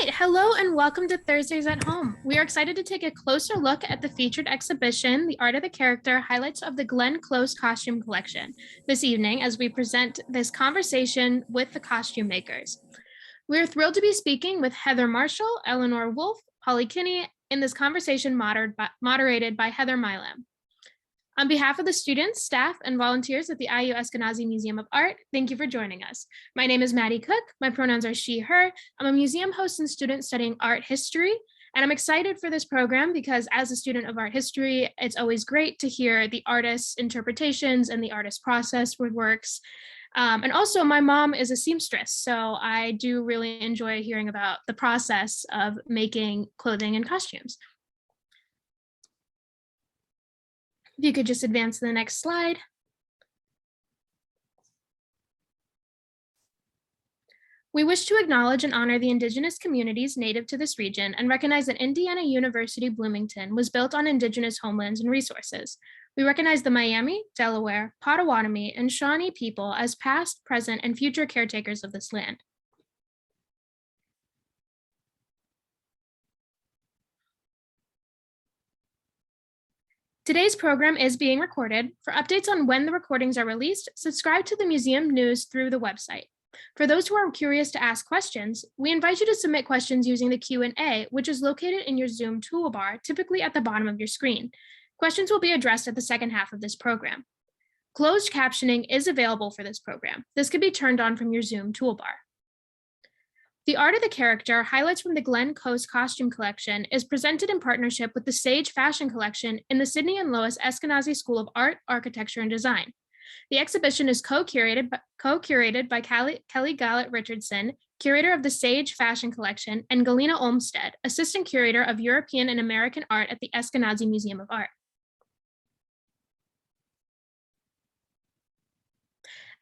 right, hello and welcome to Thursdays at Home. We are excited to take a closer look at the featured exhibition, The Art of the Character, Highlights of the Glenn Close Costume Collection, this evening as we present this conversation with the costume makers. We're thrilled to be speaking with Heather Marshall, Eleanor Wolfe, Polly Kinney, in this conversation moderated by Heather Milam. On behalf of the students, staff, and volunteers at the IU Eskenazi Museum of Art, thank you for joining us. My name is Maddie Cook. My pronouns are she, her. I'm a museum host and student studying art history, and I'm excited for this program because as a student of art history, it's always great to hear the artist's interpretations and the artist's process with works. And also my mom is a seamstress, so I do really enjoy hearing about the process of making clothing and costumes. If you could just advance to the next slide. We wish to acknowledge and honor the Indigenous communities native to this region and recognize that Indiana University Bloomington was built on Indigenous homelands and resources. We recognize the Miami, Delaware, Potawatomi, and Shawnee people as past, present, and future caretakers of this land. Today's program is being recorded. For updates on when the recordings are released, subscribe to the museum news through the website. For those who are curious to ask questions, we invite you to submit questions using the Q&A, which is located in your Zoom toolbar, typically at the bottom of your screen. Questions will be addressed at the second half of this program. Closed captioning is available for this program. This can be turned on from your Zoom toolbar. The Art of the Character, Highlights from the Glenn Close Costume Collection, is presented in partnership with the Sage Fashion Collection in the Sydney and Lois Eskenazi School of Art, Architecture, and Design. The exhibition is co-curated by Kelly Gallett Richardson, curator of the Sage Fashion Collection, and Galina Olmsted, assistant curator of European and American art at the Eskenazi Museum of Art.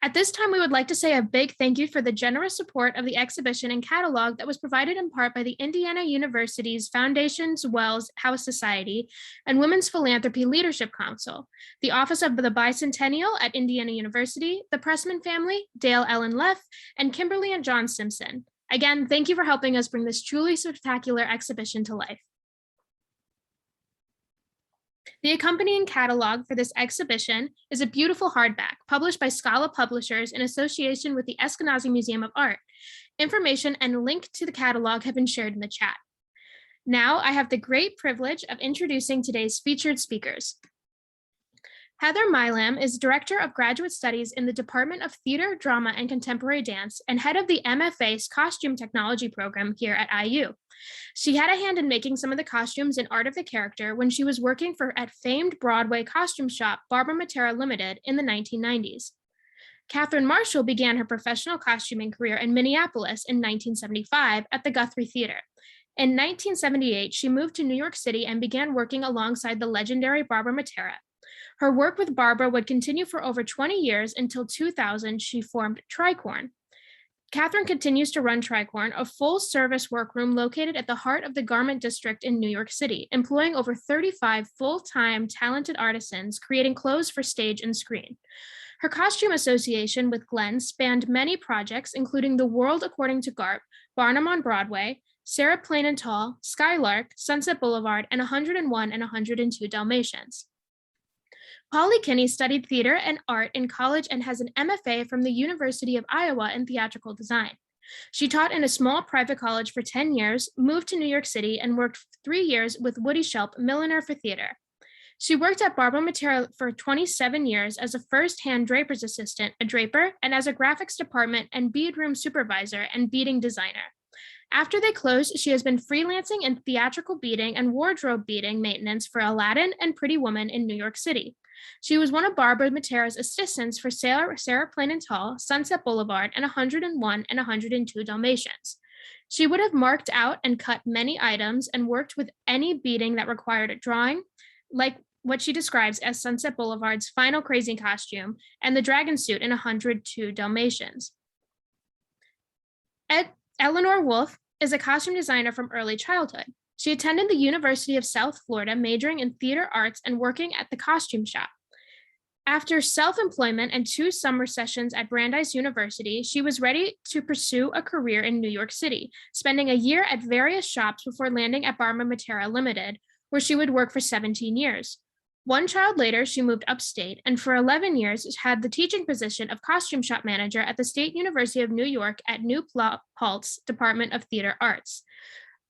At this time, we would like to say a big thank you for the generous support of the exhibition and catalog that was provided in part by the Indiana University's Foundations Wells House Society and Women's Philanthropy Leadership Council, the Office of the Bicentennial at Indiana University, the Pressman family, Dale Ellen Leff, and Kimberly and John Simpson. Again, thank you for helping us bring this truly spectacular exhibition to life. The accompanying catalog for this exhibition is a beautiful hardback published by Scala Publishers in association with the Eskenazi Museum of Art. Information and a link to the catalog have been shared in the chat. Now I have the great privilege of introducing today's featured speakers. Heather Milam is Director of Graduate Studies in the Department of Theater, Drama, and Contemporary Dance and head of the MFA's Costume Technology program here at IU. She had a hand in making some of the costumes in Art of the Character when she was working at famed Broadway costume shop Barbara Matera Limited in the 1990s. Katherine Marshall began her professional costuming career in Minneapolis in 1975 at the Guthrie Theater. In 1978, she moved to New York City and began working alongside the legendary Barbara Matera. Her work with Barbara would continue for over 20 years until 2000, she formed Tricorn. Katherine continues to run Tricorn, a full-service workroom located at the heart of the Garment District in New York City, employing over 35 full-time talented artisans creating clothes for stage and screen. Her costume association with Glenn spanned many projects, including The World According to Garp, Barnum on Broadway, Sarah Plain and Tall, Skylark, Sunset Boulevard, and 101 and 102 Dalmatians. Polly Kinney studied theater and art in college and has an MFA from the University of Iowa in theatrical design. She taught in a small private college for 10 years, moved to New York City, and worked 3 years with Woody Shelp, milliner for theater. She worked at Barbara Matera for 27 years as a first-hand draper's assistant, a draper, and as a graphics department and bead room supervisor and beading designer. After they closed, she has been freelancing in theatrical beading and wardrobe beading maintenance for Aladdin and Pretty Woman in New York City. She was one of Barbara Matera's assistants for Sarah Plain and Tall, Sunset Boulevard, and 101 and 102 Dalmatians. She would have marked out and cut many items and worked with any beading that required a drawing, like what she describes as Sunset Boulevard's final crazy costume and the dragon suit in 102 Dalmatians. Eleanor Wolfe is a costume designer from early childhood. She attended the University of South Florida, majoring in theater arts and working at the costume shop. After self-employment and 2 summer sessions at Brandeis University, she was ready to pursue a career in New York City, spending a year at various shops before landing at Barma Matera Limited, where she would work for 17 years. One child later, she moved upstate, and for 11 years had the teaching position of costume shop manager at the State University of New York at New Paltz Department of Theater Arts.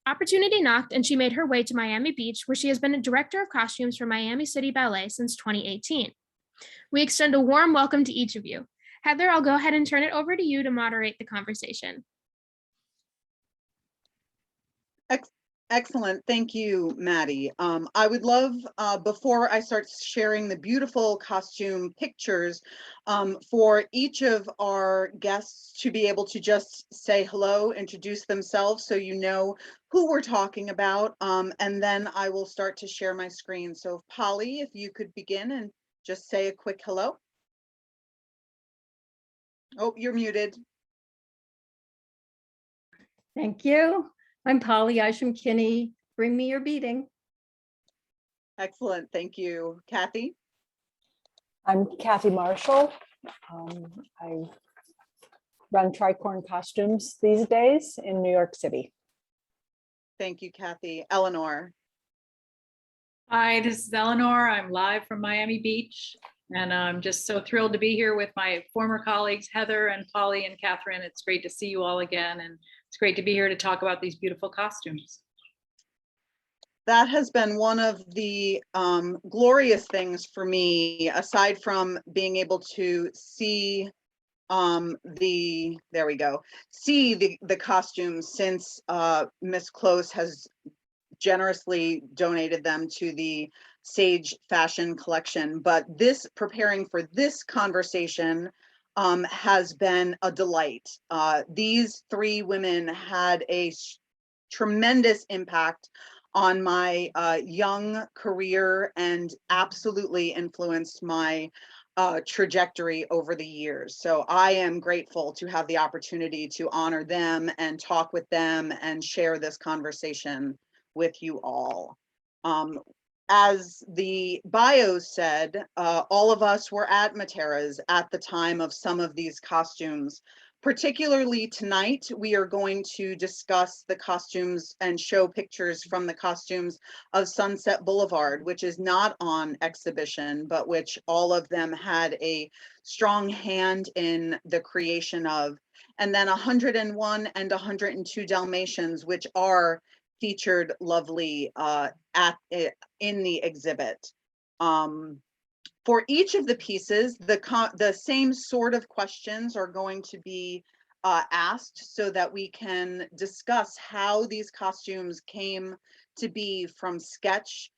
Opportunity knocked, and she made her way to Miami Beach, where she has been a director of costumes for Miami City Ballet since 2018. We extend a warm welcome to each of you. Heather, I'll go ahead and turn it over to you to moderate the conversation. Excellent. Thank you, Maddie. I would love, before I start sharing the beautiful costume pictures, for each of our guests to be able to just say hello, introduce themselves so you know who we're talking about, and then I will start to share my screen. So Polly, if you could begin and just say a quick hello. Oh, you're muted. Thank you. I'm Polly Isham Kinney. Bring me your beading. Excellent. Thank you. Kathy? I'm Katherine Marshall. I run Tricorn Costumes these days in New York City. Thank you, Kathy. Eleanor? Hi, this is Eleanor. I'm live from Miami Beach, and I'm just so thrilled to be here with my former colleagues, Heather and Polly and Catherine. It's great to see you all again, and it's great to be here to talk about these beautiful costumes. That has been one of the glorious things for me, aside from being able to see there we go, see the costumes, since Miss Close has generously donated them to the Sage Fashion Collection. But this, preparing for this conversation, has been a delight. These 3 women had a tremendous impact on my young career and absolutely influenced my trajectory over the years. So I am grateful to have the opportunity to honor them and talk with them and share this conversation with you all. As the bio said, all of us were at Matera's at the time of some of these costumes. Particularly tonight, we are going to discuss the costumes and show pictures from the costumes of Sunset Boulevard, which is not on exhibition, but which all of them had a strong hand in the creation of. And then 101 and 102 Dalmatians, which are featured lovely in the exhibit. For each of the pieces, the same sort of questions are going to be asked so that we can discuss how these costumes came to be from sketch.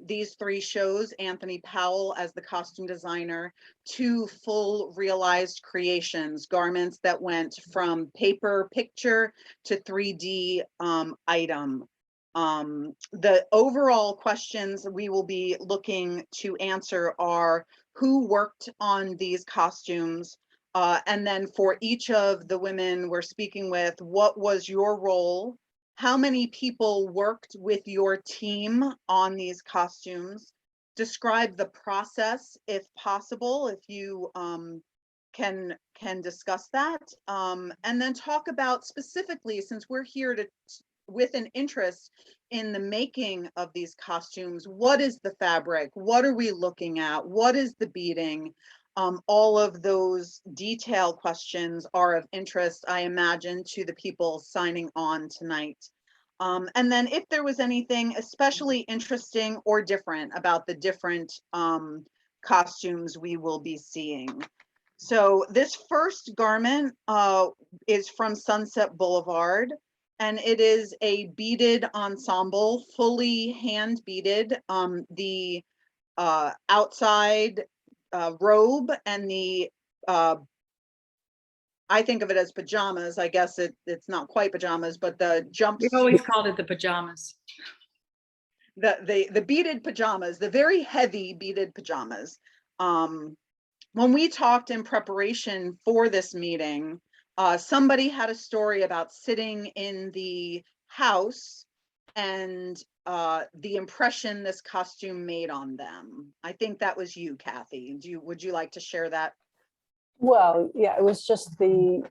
These 3 shows, Anthony Powell as the costume designer, to full realized creations, garments that went from paper picture to 3D item. The overall questions we will be looking to answer are: who worked on these costumes? And then for each of the women we're speaking with, what was your role? How many people worked with your team on these costumes? Describe the process, if possible, if you can discuss that. And then talk about specifically, since we're here with an interest in the making of these costumes, what is the fabric? What are we looking at? What is the beading? All of those detailed questions are of interest, I imagine, to the people signing on tonight. And then if there was anything especially interesting or different about the different costumes we will be seeing. So this first garment is from Sunset Boulevard, and it is a beaded ensemble, fully hand beaded. The outside robe and the I think of it as pajamas. I guess it's not quite pajamas, but the jumpsuit. We've always called it the pajamas. The beaded pajamas, the very heavy beaded pajamas. When we talked in preparation for this meeting, somebody had a story about sitting in the house and the impression this costume made on them. I think that was you, Kathy. Would you like to share that? Well, yeah, it was just the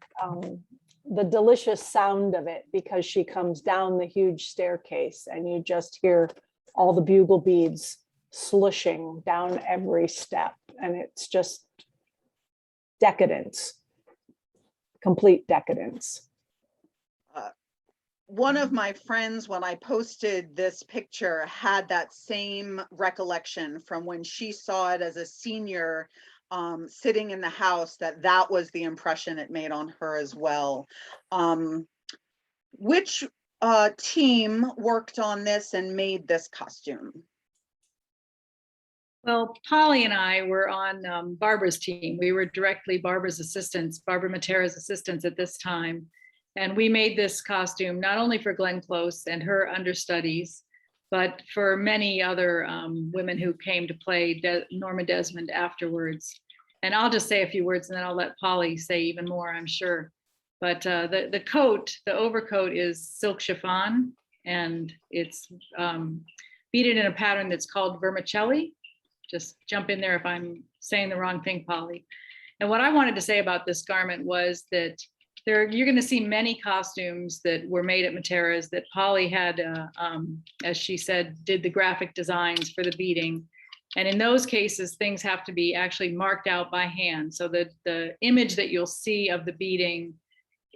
delicious sound of it, because she comes down the huge staircase and you just hear all the bugle beads slushing down every step, and it's just decadence, complete decadence. One of my friends, when I posted this picture, had that same recollection from when she saw it as a senior, sitting in the house, that was the impression it made on her as well. Which team worked on this and made this costume? Well, Polly and I were on Barbara's team. We were directly Barbara's assistants, Barbara Matera's assistants at this time. And we made this costume not only for Glenn Close and her understudies, but for many other women who came to play Norma Desmond afterwards. And I'll just say a few words and then I'll let Polly say even more, I'm sure. But the coat, the overcoat, is silk chiffon, and it's beaded in a pattern that's called vermicelli. Just jump in there if I'm saying the wrong thing, Polly. And what I wanted to say about this garment was that you're going to see many costumes that were made at Matera's that Polly had, as she said, did the graphic designs for the beading. And in those cases, things have to be actually marked out by hand. So that the image that you'll see of the beading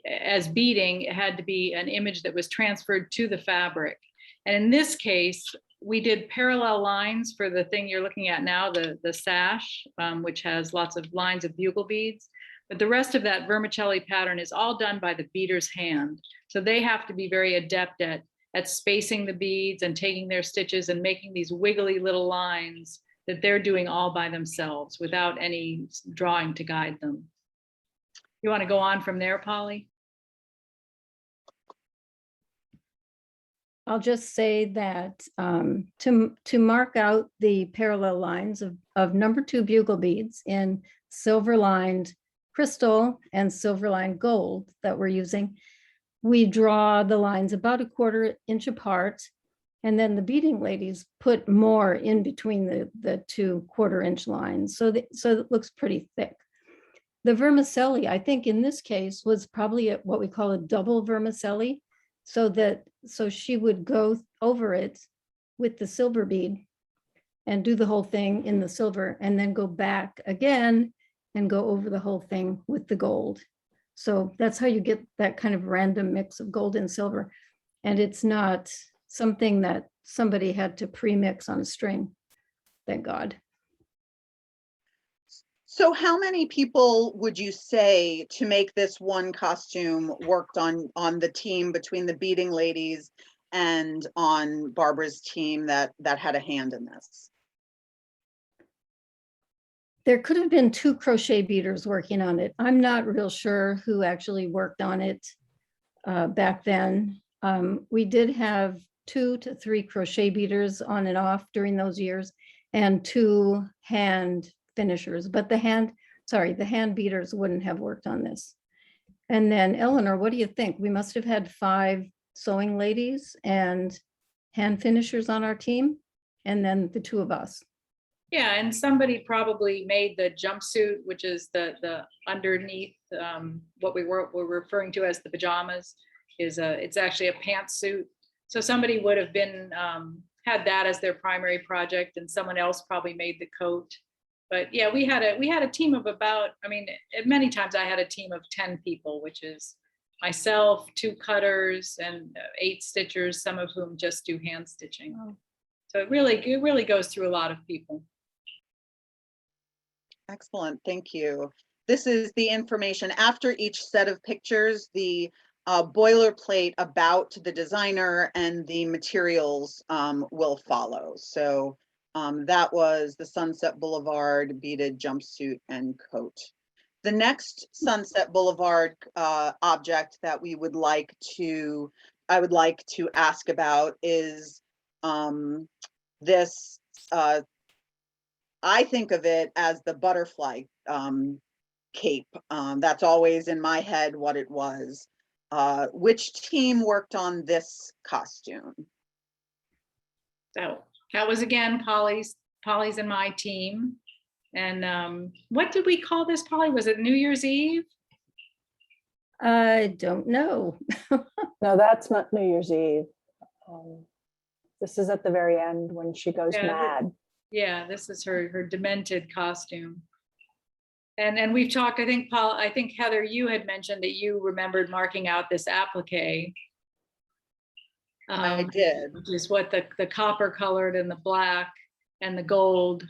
as beading, it had to be an image that was transferred to the fabric. And in this case, we did parallel lines for the thing you're looking at now, the sash, which has lots of lines of bugle beads. But the rest of that vermicelli pattern is all done by the beater's hand. So they have to be very adept at spacing the beads and taking their stitches and making these wiggly little lines that they're doing all by themselves without any drawing to guide them. You want to go on from there, Polly? I'll just say that to mark out the parallel lines of number 2 bugle beads in silver lined crystal and silver lined gold that we're using, we draw the lines about 1/4 inch apart, and then the beading ladies put more in between the 2 1/4 inch lines, so it looks pretty thick. The vermicelli, I think in this case, was probably what we call a double vermicelli, so she would go over it with the silver bead and do the whole thing in the silver, and then go back again and go over the whole thing with the gold. So that's how you get that kind of random mix of gold and silver. And it's not something that somebody had to pre-mix on a string, thank God. So how many people would you say, to make this one costume, worked on the team between the beading ladies and on Barbara's team that had a hand in this? There could have been 2 crochet beaters working on it. I'm not real sure who actually worked on it back then. We did have 2 to 3 crochet beaters on and off during those years, and 2 hand finishers, but the hand beaters wouldn't have worked on this. And then Eleanor, what do you think? We must have had 5 sewing ladies and hand finishers on our team, and then the 2 of us. Yeah, and somebody probably made the jumpsuit, which is the underneath, what we're referring to as the pajamas, it's actually a pantsuit. So somebody would have been had that as their primary project, and someone else probably made the coat. But yeah, we had a team of about, I mean, many times I had a team of 10 people, which is myself, 2 cutters, and 8 stitchers, some of whom just do hand stitching. Oh. So it really goes through a lot of people. Excellent, thank you. This is the information after each set of pictures, the boilerplate about the designer and the materials will follow. So that was the Sunset Boulevard beaded jumpsuit and coat. The next Sunset Boulevard object that I would like to ask about is this. I think of it as the butterfly cape. That's always in my head what it was. Which team worked on this costume? So that was again Polly's and my team. And what did we call this, Polly? Was it New Year's Eve? I don't know. No, that's not New Year's Eve. This is at the very end when she goes Yeah, mad. Yeah, this is her demented costume. And we've talked, I think Heather, you had mentioned that you remembered marking out this applique. I did. Which is what the copper colored and the black and the gold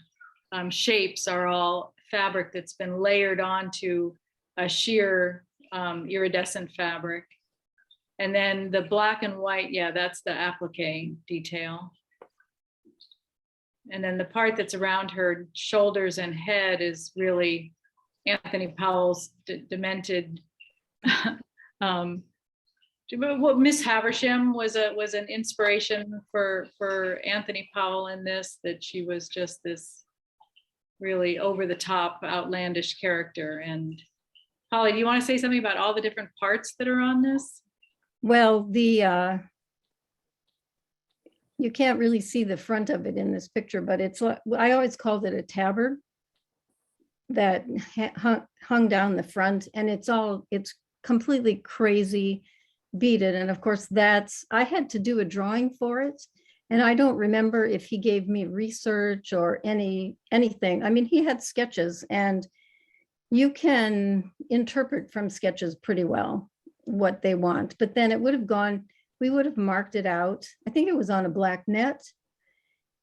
shapes are all fabric that's been layered onto a sheer iridescent fabric. And then the black and white, yeah, that's the applique detail. And then the part that's around her shoulders and head is really Anthony Powell's demented. Well, Miss Haversham was an inspiration for Anthony Powell in this, that she was just this really over the top, outlandish character. And Polly, do you want to say something about all the different parts that are on this? Well, you can't really see the front of it in this picture, but it's like, I always called it a tabard that hung down the front, and it's completely crazy beaded. And of course I had to do a drawing for it, and I don't remember if he gave me research or anything. I mean, he had sketches, and you can interpret from sketches pretty well what they want, but then we would have marked it out. I think it was on a black net,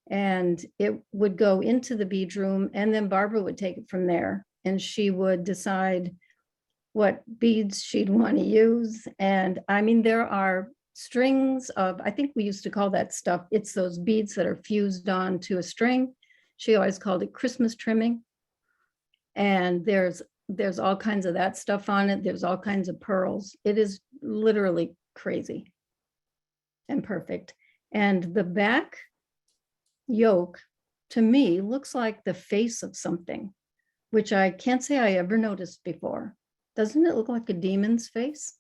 and it would go into the bead room, and then Barbara would take it from there, and she would decide what beads she'd want to use. And I mean, there are strings of, I think we used to call that stuff, it's those beads that are fused onto a string. She always called it Christmas trimming. And there's all kinds of that stuff on it. There's all kinds of pearls. It is literally crazy and perfect. And the back yoke, to me, looks like the face of something, which I can't say I ever noticed before. Doesn't it look like a demon's face?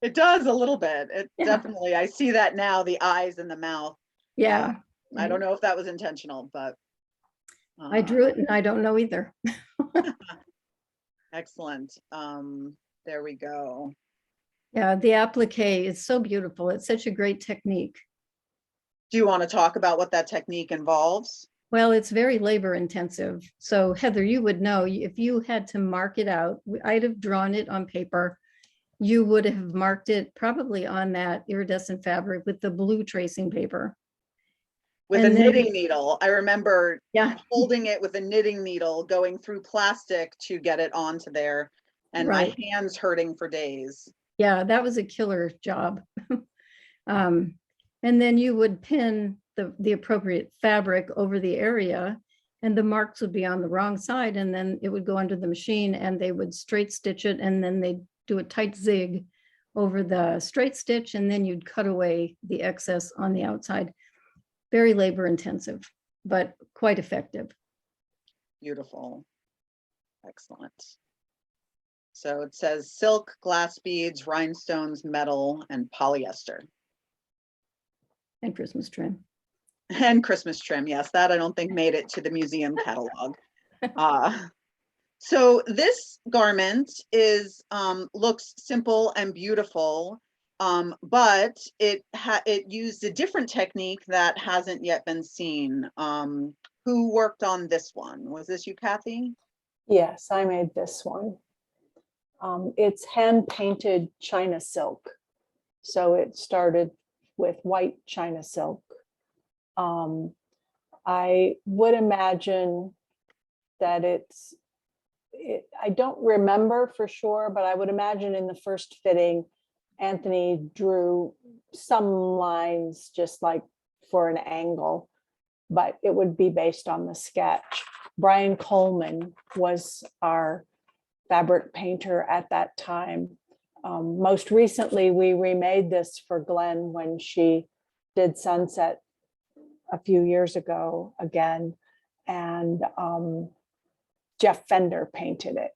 It does a little bit. It Yeah. definitely, I see that now, the eyes and the mouth. Yeah. I don't know if that was intentional, but. I drew it and I don't know either. Excellent. There we go. Yeah, the applique is so beautiful. It's such a great technique. Do you want to talk about what that technique involves? Well, it's very labor intensive. So Heather, you would know if you had to mark it out, I'd have drawn it on paper. You would have marked it probably on that iridescent fabric with the blue tracing paper. With And a then- knitting needle. I remember Yeah. holding it with a knitting needle, going through plastic to get it onto there, and Right. my hands hurting for days. Yeah, that was a killer job. And then you would pin the appropriate fabric over the area, and the marks would be on the wrong side, and then it would go under the machine, and they would straight stitch it, and then they'd do a tight zig over the straight stitch, and then you'd cut away the excess on the outside. Very labor intensive, but quite effective. Beautiful. Excellent. So it says silk, glass beads, rhinestones, metal, and polyester. And Christmas trim. And Christmas trim. Yes, that I don't think made it to the museum catalog. So this garment is looks simple and beautiful, but it used a different technique that hasn't yet been seen. Who worked on this one? Was this you, Kathy? Yes, I made this one. It's hand painted China silk. So it started with white China silk. I would imagine that I don't remember for sure, but I would imagine in the first fitting, Anthony drew some lines just like for an angle, but it would be based on the sketch. Brian Coleman was our fabric painter at that time. Most recently, we remade this for Glenn when she did Sunset a few years ago again, and Jeff Fender painted it.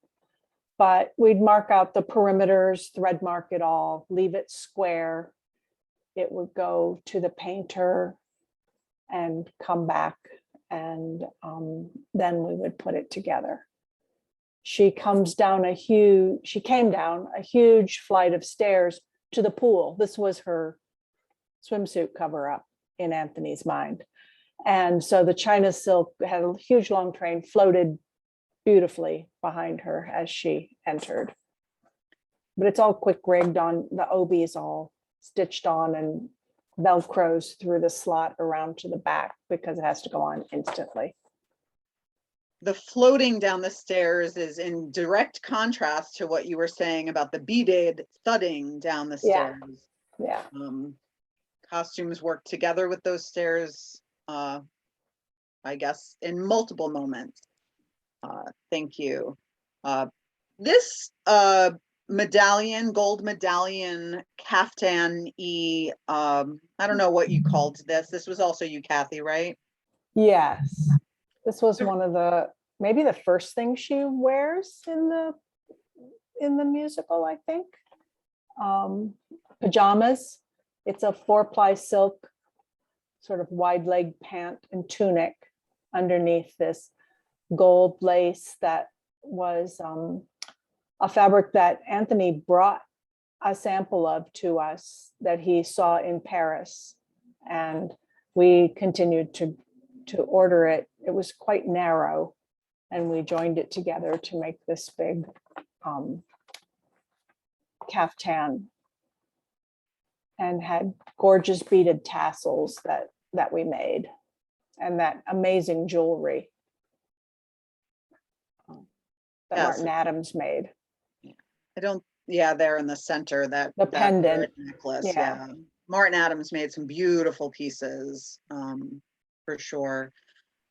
But we'd mark out the perimeters, thread mark it all, leave it square. It would go to the painter and come back, and then we would put it together. She came down a huge flight of stairs to the pool. This was her swimsuit cover up in Anthony's mind. And so the China silk had a huge long train, floated beautifully behind her as she entered. But it's all quick rigged on, the obi is all stitched on and Velcros through the slot around to the back because it has to go on instantly. The floating down the stairs is in direct contrast to what you were saying about the beaded thudding down the Yeah. stairs. Yeah. Costumes work together with those stairs, I guess, in multiple moments. Thank you. This medallion, gold medallion, caftan-y, I don't know what you called this. This was also you, Kathy, right? Yes. This was one of the, maybe the first thing she wears in the musical, I think. Pajamas. It's a 4-ply silk, sort of wide leg pant and tunic underneath this gold lace that was a fabric that Anthony brought a sample of to us that he saw in Paris. And we continued to order it. It was quite narrow, and we joined it together to make this big caftan, and had gorgeous beaded tassels that we made, and that amazing jewelry that Yes. Martin Adams made. Yeah, there in the center, that pendant necklace. Yeah. Yeah. Martin Adams made some beautiful pieces, for sure.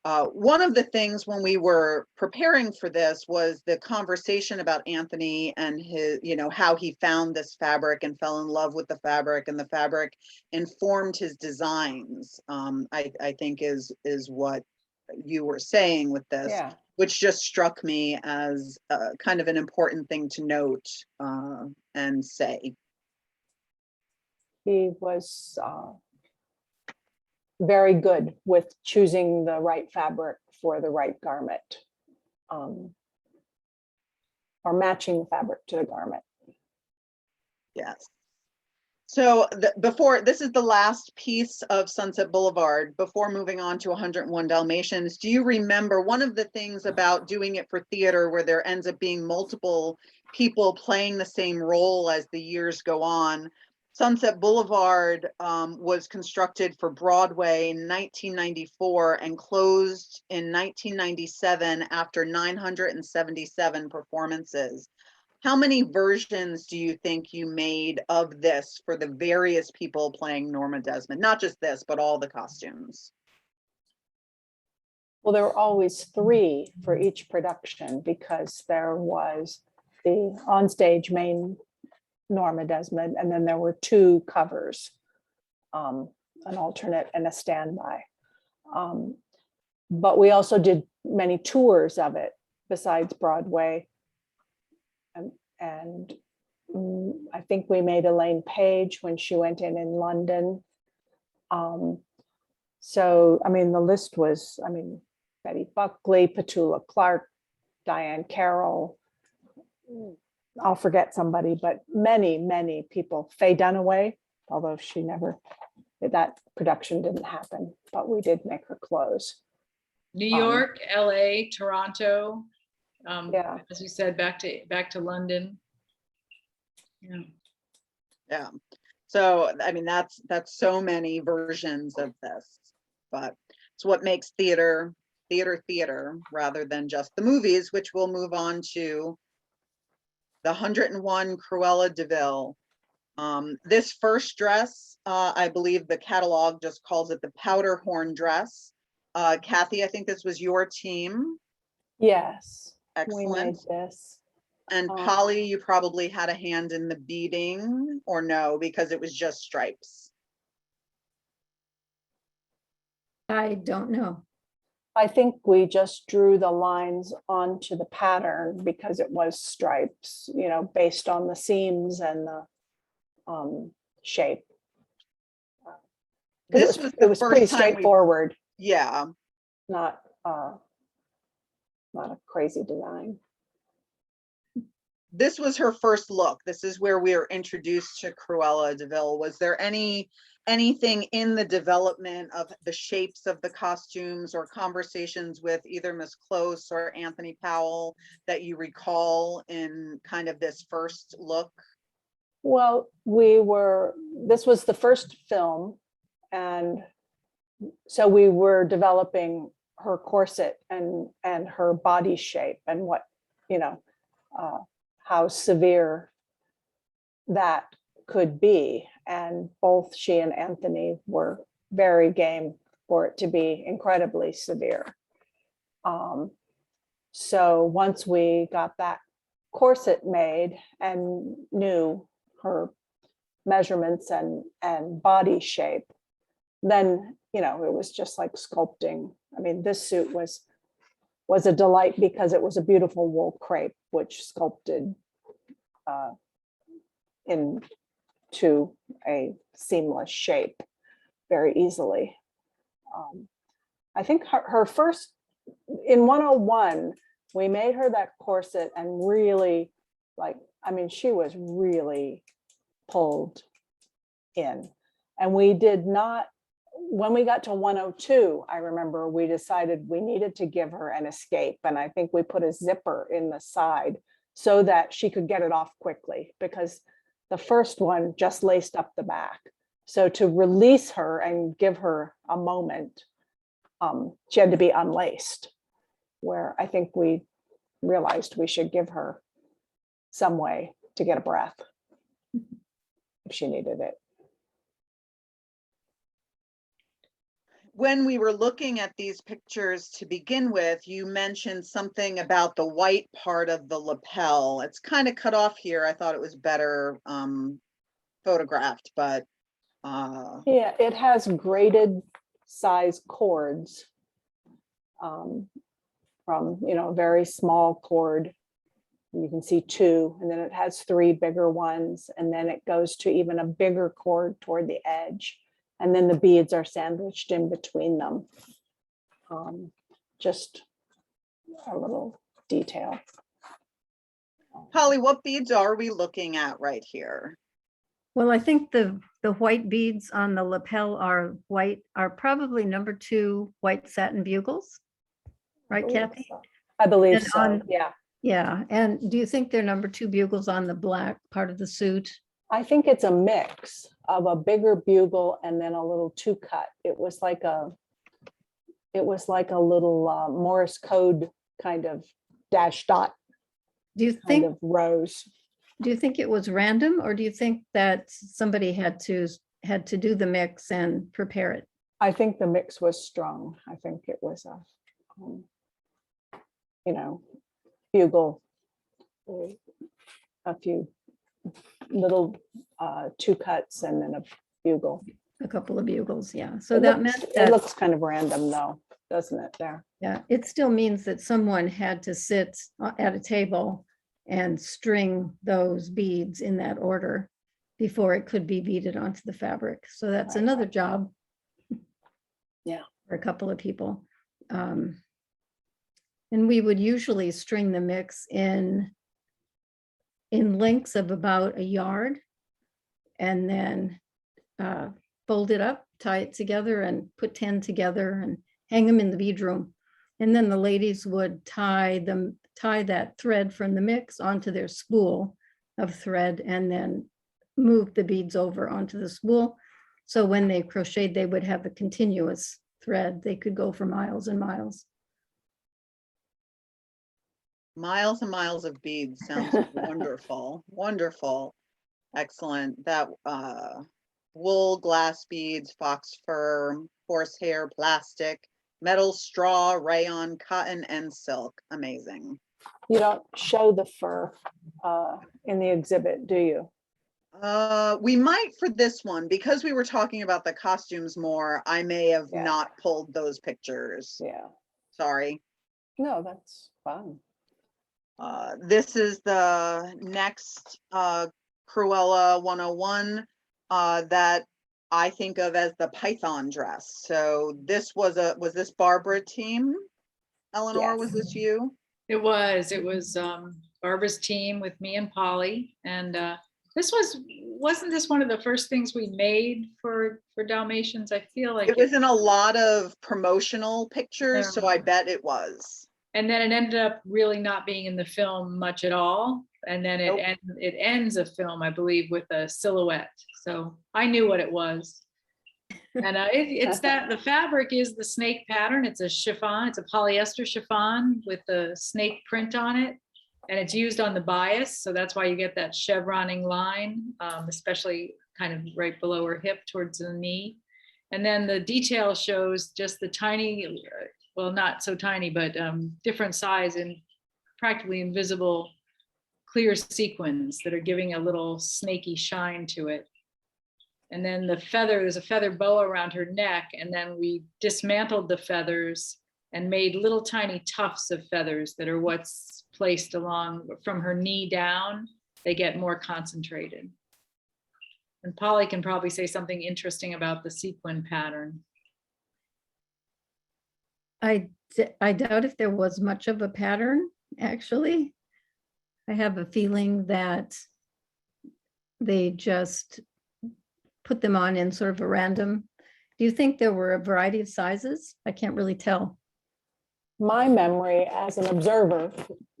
One of the things when we were preparing for this was the conversation about Anthony and his, how he found this fabric and fell in love with the fabric, and the fabric informed his designs. I think is what you were saying with this, Yeah. which just struck me as kind of an important thing to note and say. He was very good with choosing the right fabric for the right garment, or matching the fabric to the garment. Yes. So this is the last piece of Sunset Boulevard before moving on to 101 Dalmatians. Do you remember one of the things about doing it for theater, where there ends up being multiple people playing the same role as the years go on? Sunset Boulevard was constructed for Broadway in 1994 and closed in 1997 after 977 performances. How many versions do you think you made of this for the various people playing Norma Desmond? Not just this, but all the costumes. Well, there were always 3 for each production, because there was the onstage main Norma Desmond, and then there were 2 covers, an alternate and a standby. But we also did many tours of it besides Broadway. And I think we made Elaine Page when she went in London. So, I mean, the list was, Betty Buckley, Petula Clark, Diane Carroll. I'll forget somebody, but many, many people. Faye Dunaway, although that production didn't happen, but we did make her close. New York, LA, Toronto. Yeah. As you said, back to London. Yeah. So, that's so many versions of this, but it's what makes theater rather than just the movies, which we'll move on to. The 101 Cruella Deville. This first dress, I believe the catalog just calls it the powder horn dress. Kathy, I think this was your team. Yes. Excellent. We made this. And Polly, you probably had a hand in the beading, or no, because it was just stripes. I don't know. I think we just drew the lines onto the pattern because it was stripes, based on the seams and the shape. This was It the was pretty first time we, straightforward, yeah. not a crazy design. This was her first look. This is where we were introduced to Cruella Deville. Was there anything in the development of the shapes of the costumes or conversations with either Miss Close or Anthony Powell that you recall in kind of this first look? Well, this was the first film, and so we were developing her corset and her body shape and what, how severe that could be. And both she and Anthony were very game for it to be incredibly severe. So once we got that corset made and knew her measurements and body shape, then, it was just like sculpting. I mean, this suit was a delight because it was a beautiful wool crepe, which sculpted into a seamless shape very easily. I think her first, in 101, we made her that corset and really, she was really pulled in. And we did not, when we got to 102, I remember we decided we needed to give her an escape. And I think we put a zipper in the side so that she could get it off quickly, because the first one just laced up the back. So to release her and give her a moment, she had to be unlaced, where I think we realized we should give her some way to get a breath if she needed it. When we were looking at these pictures to begin with, you mentioned something about the white part of the lapel. It's kind of cut off here. I thought it was better photographed, but yeah, it has graded size cords from a very small cord. You can see 2, and then it has 3 bigger ones, and then it goes to even a bigger cord toward the edge. And then the beads are sandwiched in between them. Just a little detail. Holly, what beads are we looking at right here? Well, I think the white beads on the lapel are probably number 2 white satin bugles, right, Kathy? I believe And so, yeah. Yeah, and do you think they're number 2 bugles on the black part of the suit? I think it's a mix of a bigger bugle and then a little 2-cut. It was like a little Morse code kind of dash dot Do you kind think of rows. Do you think it was random, or do you think that somebody had to do the mix and prepare it? I think the mix was strong. I think it was bugle, a few little 2-cuts and then a bugle. A couple of bugles, yeah. So that meant that it looks kind of random though, doesn't it there? Yeah, it still means that someone had to sit at a table and string those beads in that order before it could be beaded onto the fabric. So that's Right. another job. Yeah. For a couple of people. And we would usually string the mix in lengths of about a yard, and then fold it up, tie it together, and put 10 together and hang them in the bead room. And then the ladies would tie that thread from the mix onto their spool of thread, and then move the beads over onto the spool. So when they crocheted, they would have a continuous thread. They could go for miles and miles. Miles and miles of beads sounds wonderful. Wonderful. Excellent. That wool, glass beads, fox fur, horsehair, plastic, metal, straw, rayon, cotton, and silk. Amazing. You don't show the fur in the exhibit, do you? We might for this one, because we were talking about the costumes more. I may have Yeah. not pulled those pictures. Yeah. Sorry. No, that's fun. This is the next Cruella 101 that I think of as the Python dress. So this was this Barbara team? Eleanor, was this you? It was Barbara's team with me and Polly. And wasn't this one of the first things we made for Dalmatians? I feel like it was in a lot of promotional pictures, so I bet it was. And then it ended up really not being in the film much at all. And then it ends a film, I believe, with a silhouette. So I knew what it was. And it's that the fabric is the snake pattern. It's a chiffon, it's a polyester chiffon with the snake print on it. And it's used on the bias. So that's why you get that chevroning line, especially kind of right below her hip towards the knee. And then the detail shows just the tiny, well, not so tiny, but different size and practically invisible clear sequins that are giving a little snaky shine to it. And then the feather, there's a feather boa around her neck. And then we dismantled the feathers and made little tiny tufts of feathers that are what's placed along from her knee down. They get more concentrated. And Polly can probably say something interesting about the sequin pattern. I doubt if there was much of a pattern, actually. I have a feeling that they just put them on in sort of a random. Do you think there were a variety of sizes? I can't really tell. My memory as an observer,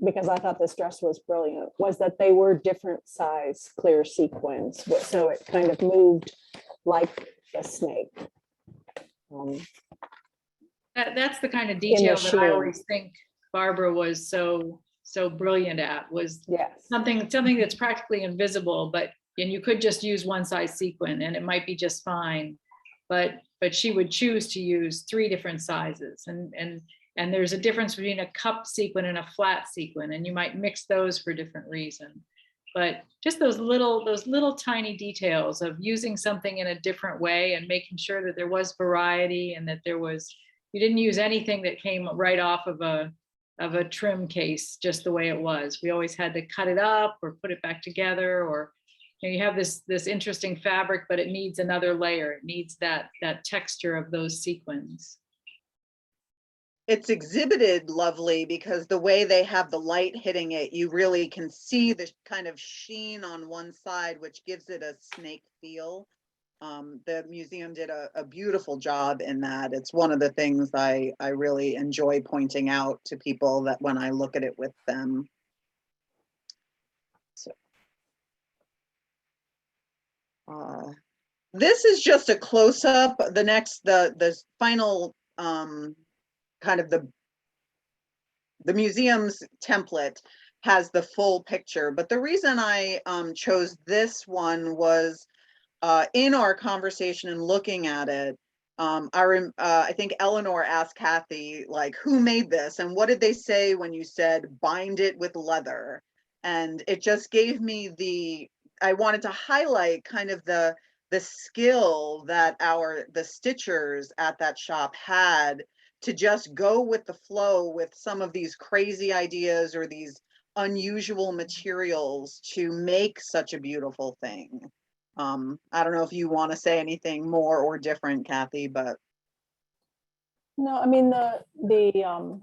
because I thought this dress was brilliant, was that they were different size clear sequins. So it kind of moved like a snake. That's the kind of detail that I always think Barbara was so brilliant at, was something that's practically invisible, and you could just use one size sequin and it might be just fine, but she would choose to use 3 different sizes, and there's a difference between a cup sequin and a flat sequin, and you might mix those for different reasons. But just those little tiny details of using something in a different way and making sure that there was variety and that you didn't use anything that came right off of a trim case just the way it was. We always had to cut it up or put it back together, or you have this interesting fabric, but it needs another layer. It needs that texture of those sequins. It's exhibited lovely because the way they have the light hitting it, you really can see the kind of sheen on one side, which gives it a snake feel. The museum did a beautiful job in that. It's one of the things I really enjoy pointing out to people that when I look at it with them. So, this is just a close-up. The final kind of the museum's template has the full picture, but the reason I chose this one was in our conversation and looking at it, I think Eleanor asked Kathy, like, who made this and what did they say when you said bind it with leather? And it just gave me I wanted to highlight kind of the skill that the stitchers at that shop had to just go with the flow with some of these crazy ideas or these unusual materials to make such a beautiful thing. I don't know if you want to say anything more or different, Kathy, but. No, I mean, the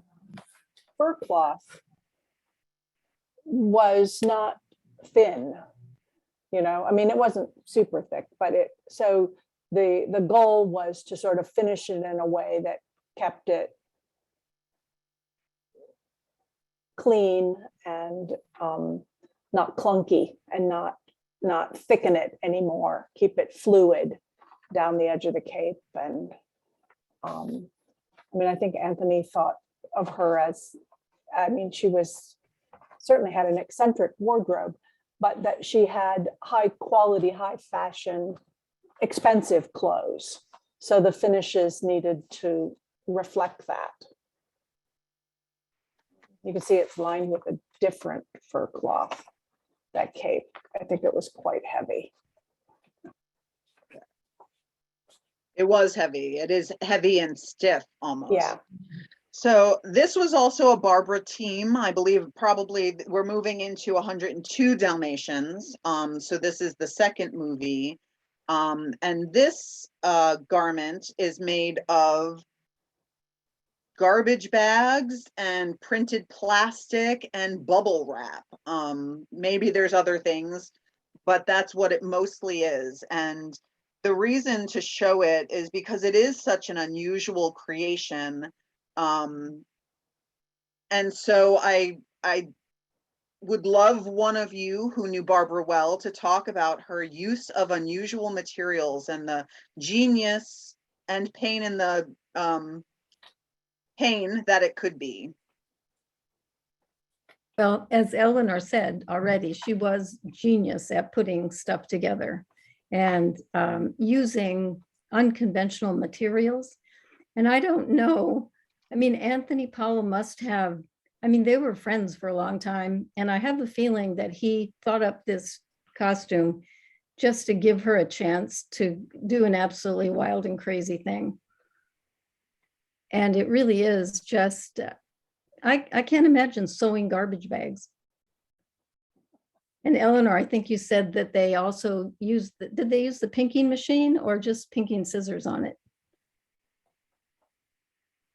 fur cloth was not thin, I mean, it wasn't super thick, but so the goal was to sort of finish it in a way that kept it clean and not clunky, and not thicken it anymore, keep it fluid down the edge of the cape. And I mean, I think Anthony thought of her as, she certainly had an eccentric wardrobe, but that she had high quality, high fashion, expensive clothes. So the finishes needed to reflect that. You can see it's lined with a different fur cloth, that cape. I think it was quite heavy. It was heavy. It is heavy and stiff almost. Yeah. So this was also a Barbara team. I believe probably we're moving into 102 Dalmatians. So this is the second movie. And this garment is made of garbage bags and printed plastic and bubble wrap. Maybe there's other things, but that's what it mostly is. And the reason to show it is because it is such an unusual creation. And so I would love one of you who knew Barbara well to talk about her use of unusual materials and the genius and pain in the pain that it could be. Well, as Eleanor said already, she was genius at putting stuff together and using unconventional materials. And I don't know, I mean, Anthony Powell must have, I mean, they were friends for a long time. And I have a feeling that he thought up this costume just to give her a chance to do an absolutely wild and crazy thing. And it really is just, I can't imagine sewing garbage bags. And Eleanor, I think you said that they also used, did they use the pinking machine or just pinking scissors on it?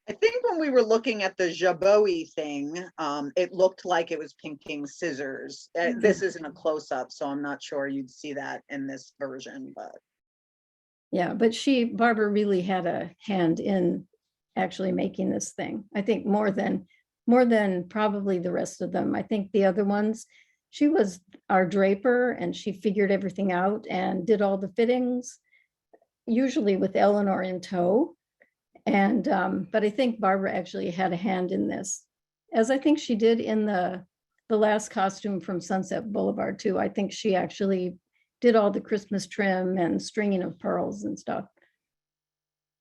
I think when we were looking at the Jabot thing, it looked like it was pinking scissors. This isn't a close-up, so I'm not sure you'd see that in this version, but. Yeah, but Barbara really had a hand in actually making this thing. I think more than probably the rest of them. I think the other ones, she was our draper and she figured everything out and did all the fittings, usually with Eleanor in tow. And but I think Barbara actually had a hand in this, as I think she did in the last costume from Sunset Boulevard too. I think she actually did all the Christmas trim and stringing of pearls and stuff.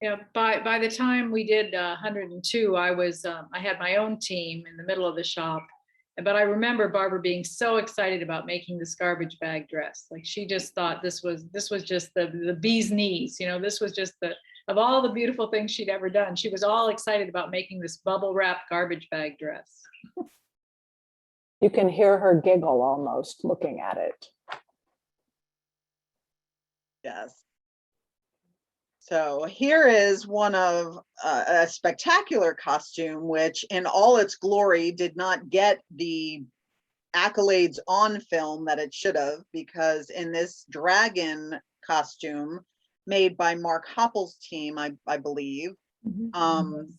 Yeah, by the time we did 102, I had my own team in the middle of the shop. But I remember Barbara being so excited about making this garbage bag dress. Like she just thought this was just the bee's knees, you know, this was just of all the beautiful things she'd ever done. She was all excited about making this bubble wrap garbage bag dress. You can hear her giggle almost looking at it. Yes. So here is one of a spectacular costume, which in all its glory did not get the accolades on film that it should have, because in this dragon costume made by Mark Hoppel's team, I believe,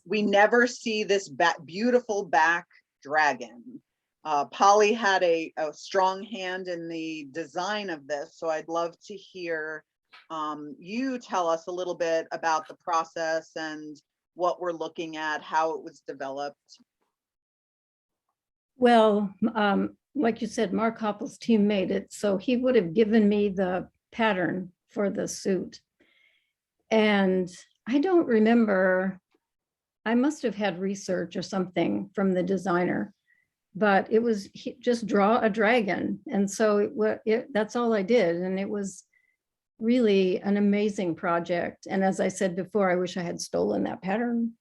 we never see this beautiful back dragon. Polly had a strong hand in the design of this, so I'd love to hear you tell us a little bit about the process and what we're looking at, how it was developed. Well, like you said, Mark Hoppel's team made it, so he would have given me the pattern for the suit. And I don't remember, I must have had research or something from the designer, but it was just draw a dragon. And so that's all I did. And it was really an amazing project. And as I said before, I wish I had stolen that pattern.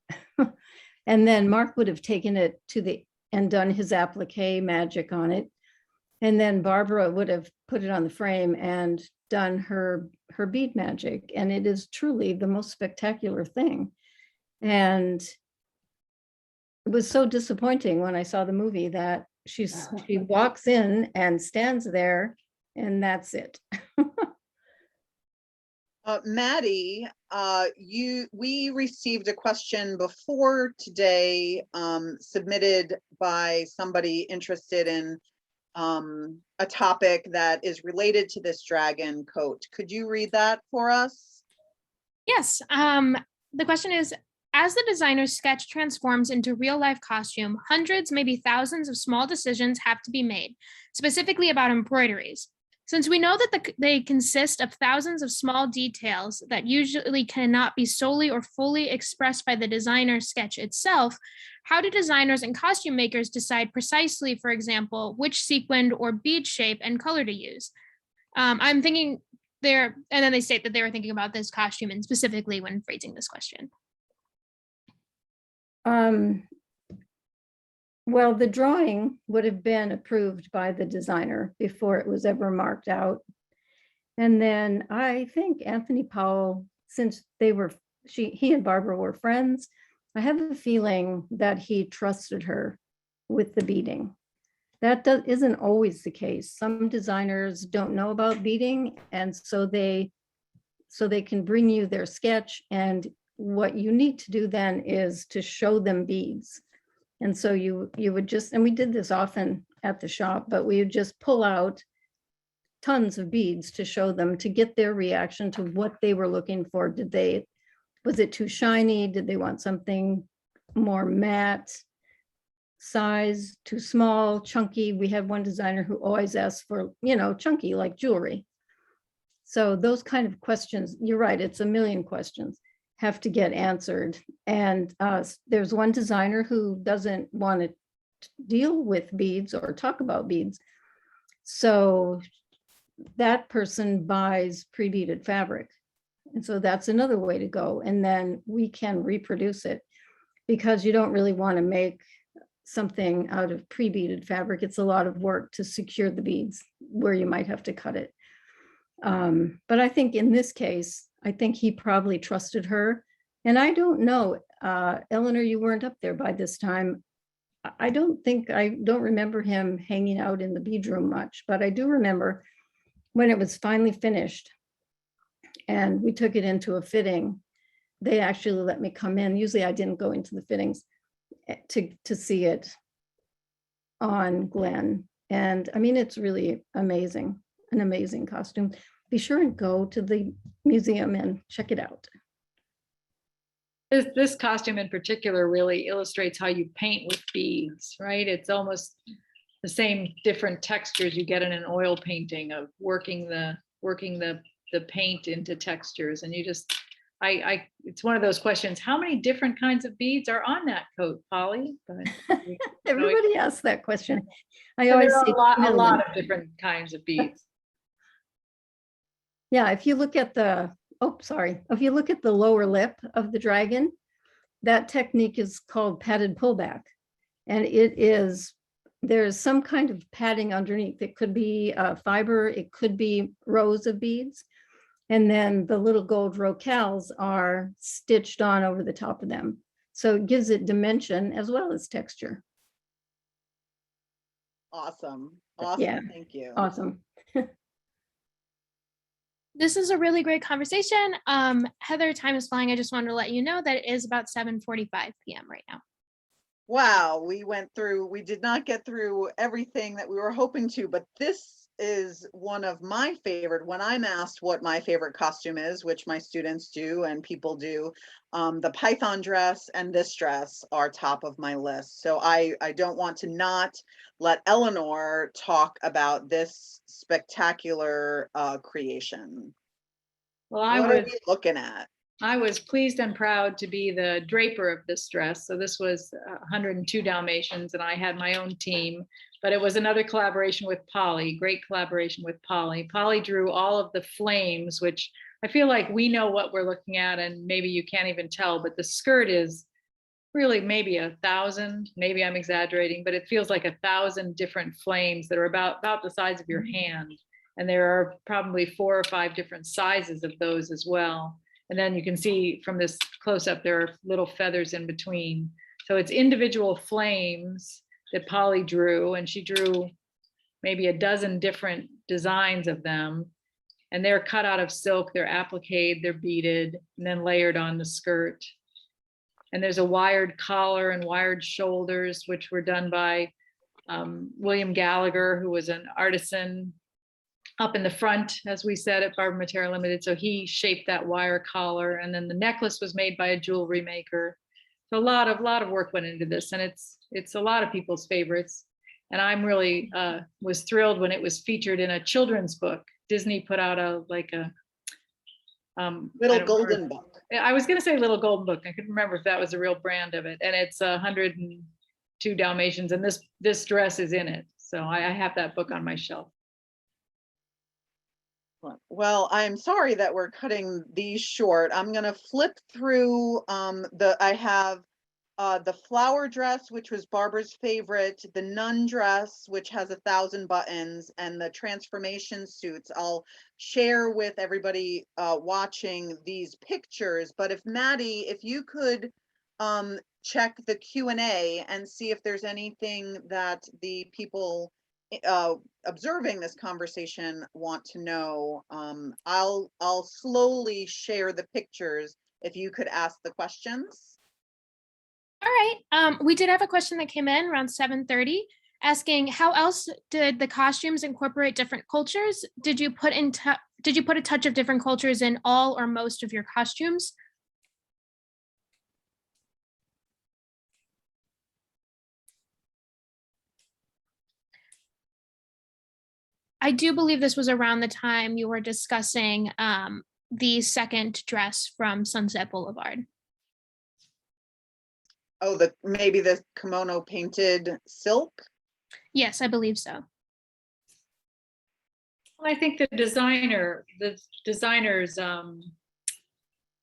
And then Mark would have taken it and done his applique magic on it. And then Barbara would have put it on the frame and done her bead magic. And it is truly the most spectacular thing. And it was so disappointing when I saw the movie that she walks in and stands there and that's it. Maddie, we received a question before today, submitted by somebody interested in a topic that is related to this dragon coat. Could you read that for us? Yes. The question is, as the designer's sketch transforms into real-life costume, hundreds, maybe thousands of small decisions have to be made, specifically about embroideries. Since we know that they consist of thousands of small details that usually cannot be solely or fully expressed by the designer's sketch itself, how do designers and costume makers decide precisely, for example, which sequined or bead shape and color to use? I'm thinking and then they state that they were thinking about this costume and specifically when phrasing this question. Well, the drawing would have been approved by the designer before it was ever marked out. And then I think Anthony Powell, since he and Barbara were friends, I have a feeling that he trusted her with the beading. That isn't always the case. Some designers don't know about beading, and so they can bring you their sketch, and what you need to do then is to show them beads. And so you would just, and we did this often at the shop, but we would just pull out tons of beads to show them, to get their reaction to what they were looking for. Was it too shiny? Did they want something more matte size, too small, chunky? We had one designer who always asked for, chunky, like jewelry. So those kind of questions, you're right, it's a million questions, have to get answered. And there's one designer who doesn't want to deal with beads or talk about beads. So that person buys pre-beaded fabric. And so that's another way to go. And then we can reproduce it, because you don't really want to make something out of pre-beaded fabric. It's a lot of work to secure the beads where you might have to cut it. But I think in this case, I think he probably trusted her. And I don't know, Eleanor, you weren't up there by this time. I don't remember him hanging out in the bead room much, but I do remember when it was finally finished and we took it into a fitting, they actually let me come in. Usually I didn't go into the fittings to see it on Glenn. And I mean, it's really amazing, an amazing costume. Be sure and go to the museum and check it out. This costume in particular really illustrates how you paint with beads, right? It's almost the same different textures you get in an oil painting, of working the paint into textures. And you just, it's one of those questions, how many different kinds of beads are on that coat, Polly? But, Everybody asks that question. I there always are say a lot of different kinds of beads. Yeah, if you look at if you look at the lower lip of the dragon, that technique is called padded pullback. And there's some kind of padding underneath. It could be fiber, it could be rows of beads. And then the little gold rocales are stitched on over the top of them. So it gives it dimension as well as texture. Awesome. Yeah. Thank you. Awesome. This is a really great conversation. Heather, time is flying. I just wanted to let you know that it is about 7:45 p.m. right now. Wow, we did not get through everything that we were hoping to, but this is one of my favorite. When I'm asked what my favorite costume is, which my students do and people do, the Python dress and this dress are top of my list. So I don't want to not let Eleanor talk about this spectacular creation. Well, what are we looking at? I was pleased and proud to be the draper of this dress. So this was 102 Dalmatians, and I had my own team, but it was another collaboration with Polly, great collaboration with Polly. Polly drew all of the flames, which I feel like we know what we're looking at, and maybe you can't even tell, but the skirt is really maybe 1,000, maybe I'm exaggerating, but it feels like 1,000 different flames that are about the size of your hand. And there are probably 4 or 5 different sizes of those as well. And then you can see from this close up, there are little feathers in between. So it's individual flames that Polly drew, and she drew maybe a dozen different designs of them. And they're cut out of silk, they're appliqued, they're beaded, and then layered on the skirt. And there's a wired collar and wired shoulders, which were done by William Gallagher, who was an artisan up in the front, as we said, at Barber Material Limited. So he shaped that wire collar, and then the necklace was made by a jewelry maker. So a lot of work went into this, and it's a lot of people's favorites. And I'm really was thrilled when it was featured in a children's book. Disney put out a Little Golden Book. I was going to say Little Golden Book. I couldn't remember if that was a real brand of it. And it's 102 Dalmatians, and this dress is in it. So I have that book on my shelf. Well, I'm sorry that we're cutting these short. I'm going to flip through I have the flower dress, which was Barbara's favorite, the nun dress, which has 1,000 buttons, and the transformation suits. I'll share with everybody watching these pictures, but if Maddie, if you could check the Q&A and see if there's anything that the people observing this conversation want to know, I'll slowly share the pictures if you could ask the questions. All right. We did have a question that came in around 7:30 asking how else did the costumes incorporate different cultures? Did you put a touch of different cultures in all or most of your costumes? I do believe this was around the time you were discussing the second dress from Sunset Boulevard. Oh, maybe the kimono painted silk? Yes, I believe so. Well, I think the designer's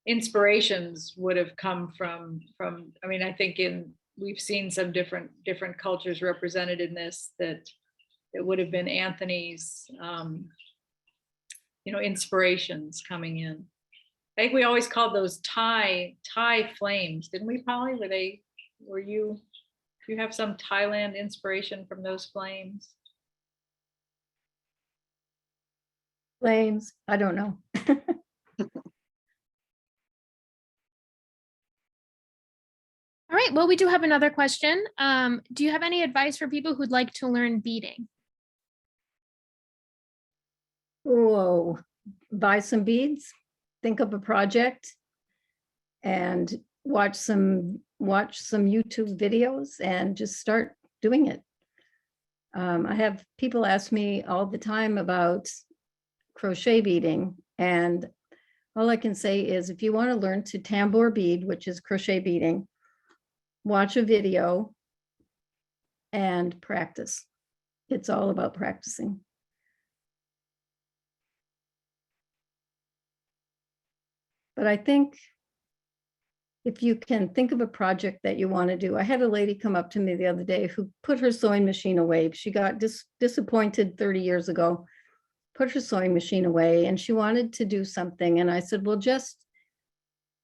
inspirations would have come from, I mean, I think we've seen some different cultures represented in this, that it would have been Anthony's, inspirations coming in. I think we always called those Thai flames, didn't we, Polly? Do you have some Thailand inspiration from those flames? Flames, I don't know. All right, well, we do have another question. Do you have any advice for people who'd like to learn beading? Whoa, buy some beads, think of a project, and watch some YouTube videos and just start doing it. I have people ask me all the time about crochet beading, and all I can say is if you want to learn to tambour bead, which is crochet beading, watch a video and practice. It's all about practicing. But I think if you can think of a project that you want to do. I had a lady come up to me the other day who put her sewing machine away. She got disappointed 30 years ago, put her sewing machine away, and she wanted to do something. And I said, well, just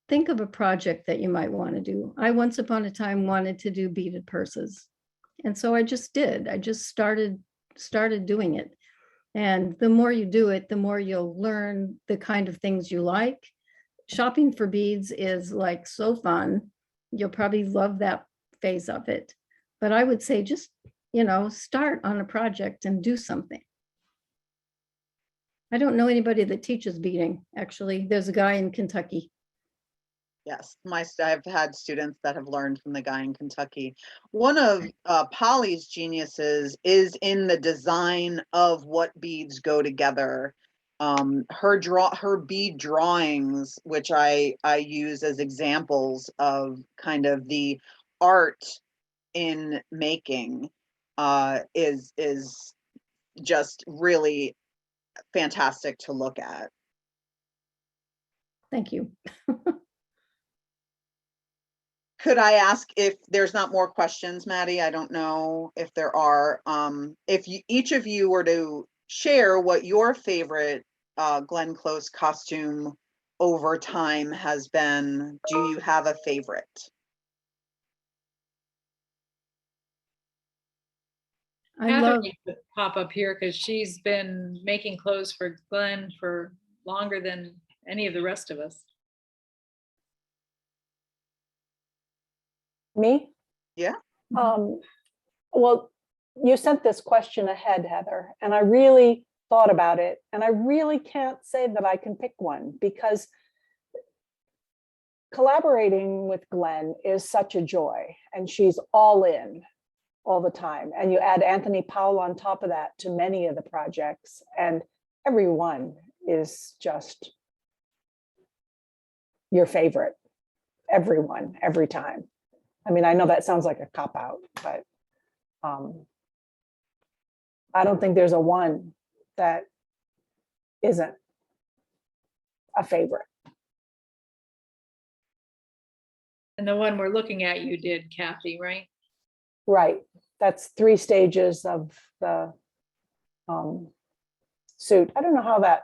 think of a project that you might want to do. I once upon a time wanted to do beaded purses. And so I just did. I just started doing it. And the more you do it, the more you'll learn the kind of things you like. Shopping for beads is like so fun. You'll probably love that phase of it. But I would say just, start on a project and do something. I don't know anybody that teaches beading, actually. There's a guy in Kentucky. Yes, I've had students that have learned from the guy in Kentucky. One of Polly's geniuses is in the design of what beads go together. Her bead drawings, which I use as examples of kind of the art in making, is just really fantastic to look at. Thank you. Could I ask if there's not more questions, Maddie? I don't know if there are. If each of you were to share what your favorite Glenn Close costume over time has been, do you have a favorite? Heather needs to pop up here because she's been making clothes for Glenn for longer than any of the rest of us. Me? Yeah. Well, you sent this question ahead, Heather, and I really thought about it, and I really can't say that I can pick one because collaborating with Glenn is such a joy, and she's all in all the time. And you add Anthony Powell on top of that to many of the projects, and everyone is just your favorite. Everyone, every time. I mean, I know that sounds like a cop-out, but I don't think there's a one that isn't a favorite. And the one we're looking at, you did, Kathy, right? Right, that's 3 stages of the suit. I don't know how that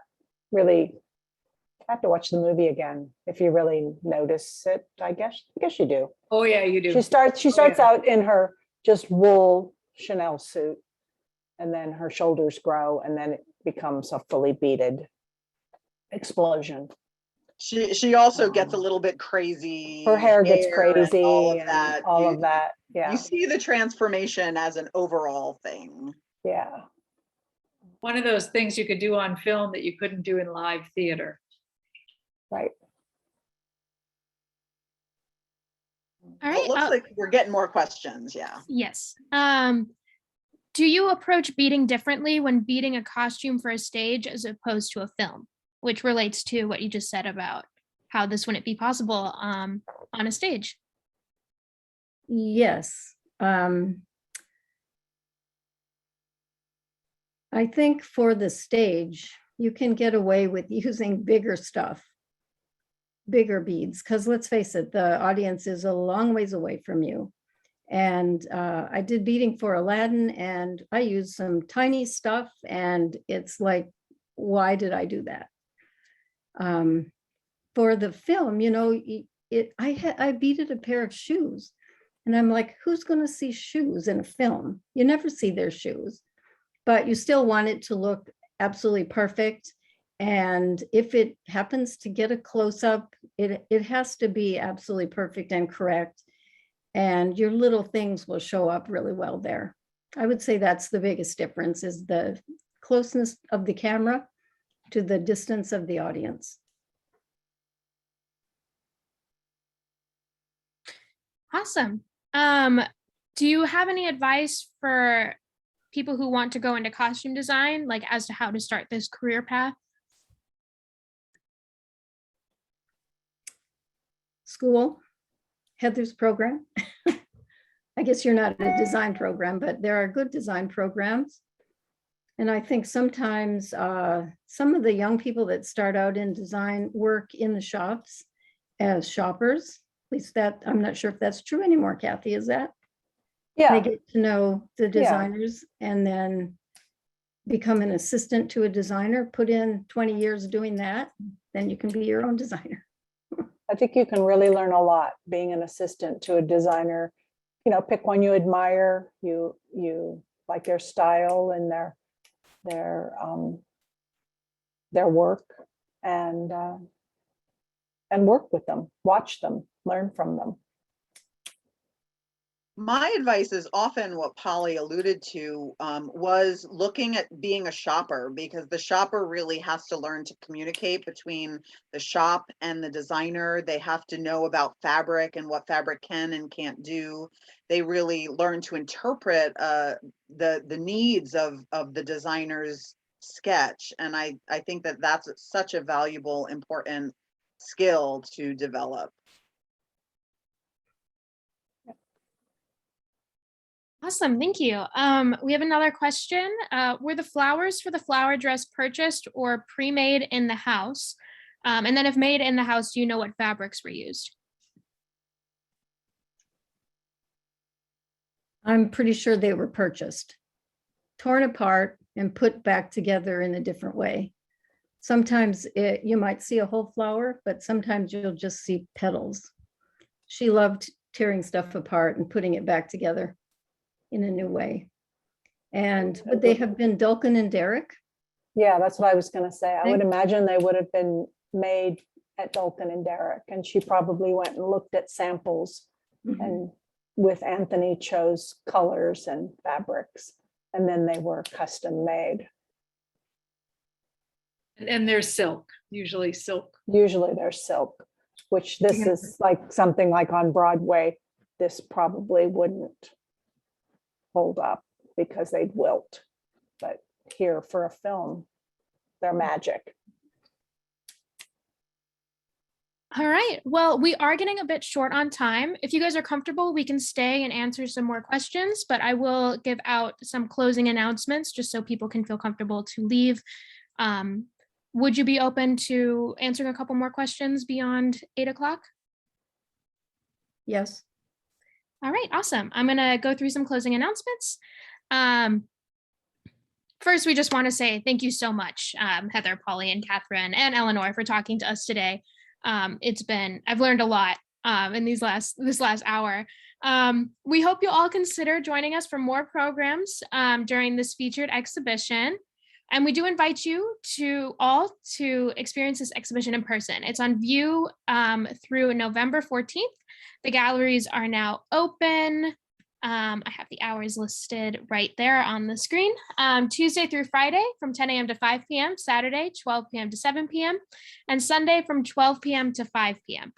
really, I have to watch the movie again if you really notice it, I guess you do. Oh, yeah, you do. She starts yeah. out in her just wool Chanel suit, and then her shoulders grow, and then it becomes a fully beaded explosion. She also gets a little bit crazy. Her hair gets and crazy all of and that. all You- of that. Yeah, You see the transformation as an overall thing. yeah. One of those things you could do on film that you couldn't do in live theater. Right. All Well, it right. looks like we're getting more questions. Yeah. Yes. Do you approach beading differently when beading a costume for a stage as opposed to a film, which relates to what you just said about how this wouldn't be possible on a stage? Yes. I think for the stage, you can get away with using bigger stuff, bigger beads, because let's face it, the audience is a long ways away from you. And I did beading for Aladdin, and I used some tiny stuff, and it's like, why did I do that? For the film, you know, I beaded a pair of shoes, and I'm like, who's going to see shoes in a film? You never see their shoes, but you still want it to look absolutely perfect. And if it happens to get a close-up, it has to be absolutely perfect and correct. And your little things will show up really well there. I would say that's the biggest difference, is the closeness of the camera to the distance of the audience. Awesome. Do you have any advice for people who want to go into costume design, like as to how to start this career path? School, Heather's program. I guess you're not a design program, but there are good design programs. And I think sometimes some of the young people that start out in design work in the shops as shoppers. At least that, I'm not sure if that's true anymore, Kathy, is that? Yeah, They get to know the designers and then become an assistant to a designer, put in 20 years doing that, then you can be your own designer. I think you can really learn a lot being an assistant to a designer. You know, pick one you admire, you like their style and their work, and work with them, watch them, learn from them. My advice is often what Polly alluded to, was looking at being a shopper, because the shopper really has to learn to communicate between the shop and the designer. They have to know about fabric and what fabric can and can't do. They really learn to interpret the needs of the designer's sketch. And I think that that's such a valuable, important skill to develop. Awesome, thank you. We have another question. Were the flowers for the flower dress purchased or pre-made in the house? And then if made in the house, do you know what fabrics were used? I'm pretty sure they were purchased, torn apart and put back together in a different way. Sometimes you might see a whole flower, but sometimes you'll just see petals. She loved tearing stuff apart and putting it back together in a new way. And would they have been Dulcan and Derrick? Yeah, that's what I was going to say. I would imagine they would have been made at Dulcan and Derrick, and she probably went and looked at samples and with Anthony chose colors and fabrics, and then they were custom made. And they're silk, usually silk. Usually they're silk, which this is like something like on Broadway. This probably wouldn't hold up because they'd wilt, but here for a film, they're magic. All right, well, we are getting a bit short on time. If you guys are comfortable, we can stay and answer some more questions, but I will give out some closing announcements just so people can feel comfortable to leave. Would you be open to answering a couple more questions beyond 8 o'clock? Yes. All right, awesome. I'm going to go through some closing announcements. First, we just want to say thank you so much, Heather, Polly, and Catherine, and Eleanor for talking to us today. I've learned a lot in this last hour. We hope you all consider joining us for more programs during this featured exhibition. And we do invite you all to experience this exhibition in person. It's on view through November 14th. The galleries are now open. I have the hours listed right there on the screen. Tuesday through Friday from 10 a.m. to 5 p.m., Saturday 12 p.m. to 7 p.m., and Sunday from 12 p.m. to 5 p.m.